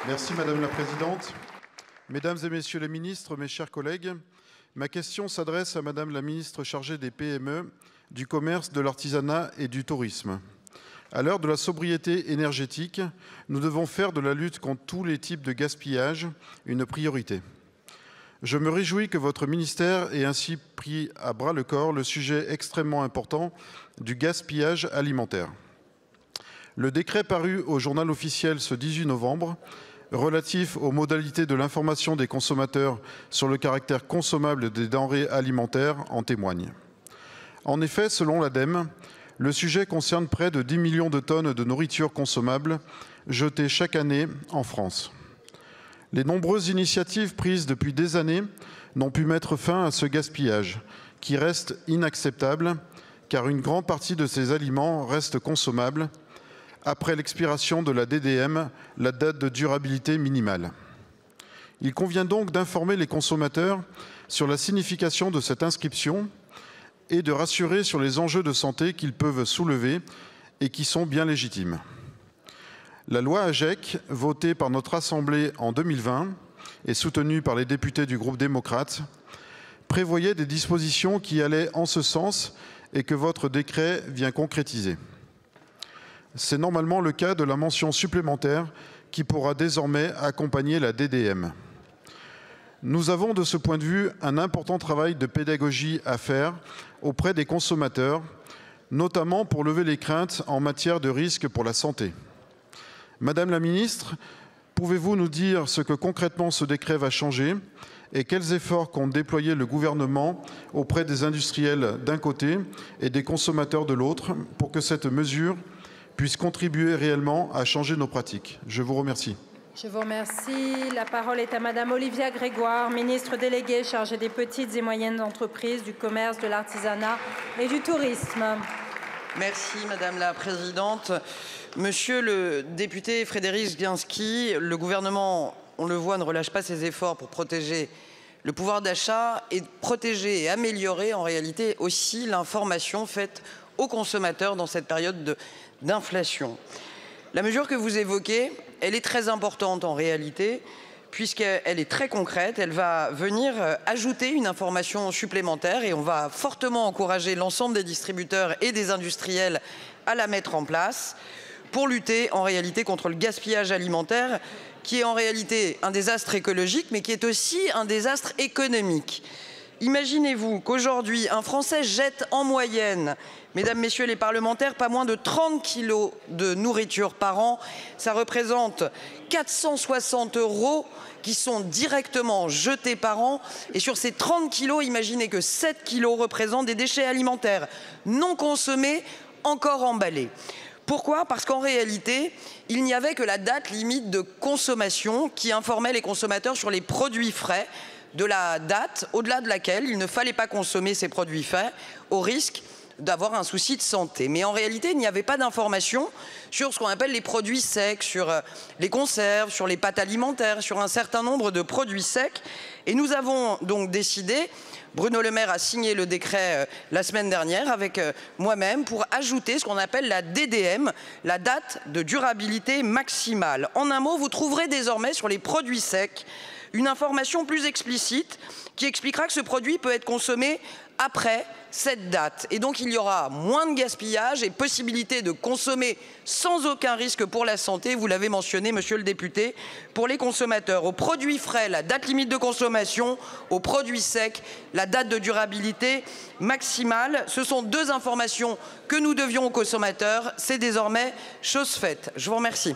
Merci Madame la Présidente. Mesdames et Messieurs les ministres, mes chers collègues, ma question s'adresse à Madame la ministre chargée des PME, du commerce, de l'artisanat et du tourisme. À l'heure de la sobriété énergétique, nous devons faire de la lutte contre tous les types de gaspillage une priorité. Je me réjouis que votre ministère ait ainsi pris à bras-le-corps le sujet extrêmement important du gaspillage alimentaire. Le décret paru au journal officiel ce 18 novembre, relatif aux modalités de l'information des consommateurs sur le caractère consommable des denrées alimentaires, en témoigne. En effet, selon l'ADEME, le sujet concerne près de 10 millions de tonnes de nourriture consommable jetées chaque année en France. Les nombreuses initiatives prises depuis des années n'ont pu mettre fin à ce gaspillage, qui reste inacceptable, car une grande partie de ces aliments reste consommable après l'expiration de la DDM, la date de durabilité minimale. Il convient donc d'informer les consommateurs sur la signification de cette inscription et de rassurer sur les enjeux de santé qu'ils peuvent soulever et qui sont bien légitimes. La loi AGEC, votée par notre Assemblée en 2020 et soutenue par les députés du groupe démocrate, prévoyait des dispositions qui allaient en ce sens et que votre décret vient concrétiser. C'est normalement le cas de la mention supplémentaire qui pourra désormais accompagner la DDM. Nous avons de ce point de vue un important travail de pédagogie à faire auprès des consommateurs, notamment pour lever les craintes en matière de risque pour la santé. Madame la ministre, pouvez-vous nous dire ce que concrètement ce décret va changer et quels efforts compte déployer le gouvernement auprès des industriels d'un côté et des consommateurs de l'autre pour que cette mesure puisse contribuer réellement à changer nos pratiques? Je vous remercie. Je vous remercie. La parole est à Madame Olivia Grégoire, ministre déléguée chargée des petites et moyennes entreprises, du commerce, de l'artisanat et du tourisme. Merci Madame la Présidente. Monsieur le député Frédéric Sguinski, le gouvernement, on le voit, ne relâche pas ses efforts pour protéger le pouvoir d'achat et protéger et améliorer en réalité aussi l'information faite aux consommateurs dans cette période d'inflation. La mesure que vous évoquez, elle est très importante en réalité, puisqu'elle est très concrète. Elle va venir ajouter une information supplémentaire et on va fortement encourager l'ensemble des distributeurs et des industriels à la mettre en place pour lutter en réalité contre le gaspillage alimentaire, qui est en réalité un désastre écologique, mais qui est aussi un désastre économique. Imaginez-vous qu'aujourd'hui, un Français jette en moyenne, mesdames, messieurs les parlementaires, pas moins de 30 kilos de nourriture par an. Ça représente 460 € qui sont directement jetés par an. Et sur ces 30 kilos, imaginez que 7 kilos représentent des déchets alimentaires non consommés, encore emballés. Pourquoi? Parce qu'en réalité, il n'y avait que la date limite de consommation qui informait les consommateurs sur les produits frais, de la date au-delà de laquelle il ne fallait pas consommer ces produits frais au risque d'avoir un souci de santé. Mais en réalité, il n'y avait pas d'information sur ce qu'on appelle les produits secs, sur les conserves, sur les pâtes alimentaires, sur un certain nombre de produits secs. Et nous avons donc décidé, Bruno Le Maire a signé le décret la semaine dernière avec moi-même pour ajouter ce qu'on appelle la DDM, la date de durabilité maximale. En un mot, vous trouverez désormais sur les produits secs une information plus explicite qui expliquera que ce produit peut être consommé après cette date. Et donc il y aura moins de gaspillage et possibilité de consommer sans aucun risque pour la santé, vous l'avez mentionné monsieur le député, pour les consommateurs. Aux produits frais, la date limite de consommation, aux produits secs, la date de durabilité maximale. Ce sont deux informations que nous devions aux consommateurs. C'est désormais chose faite. Je vous remercie.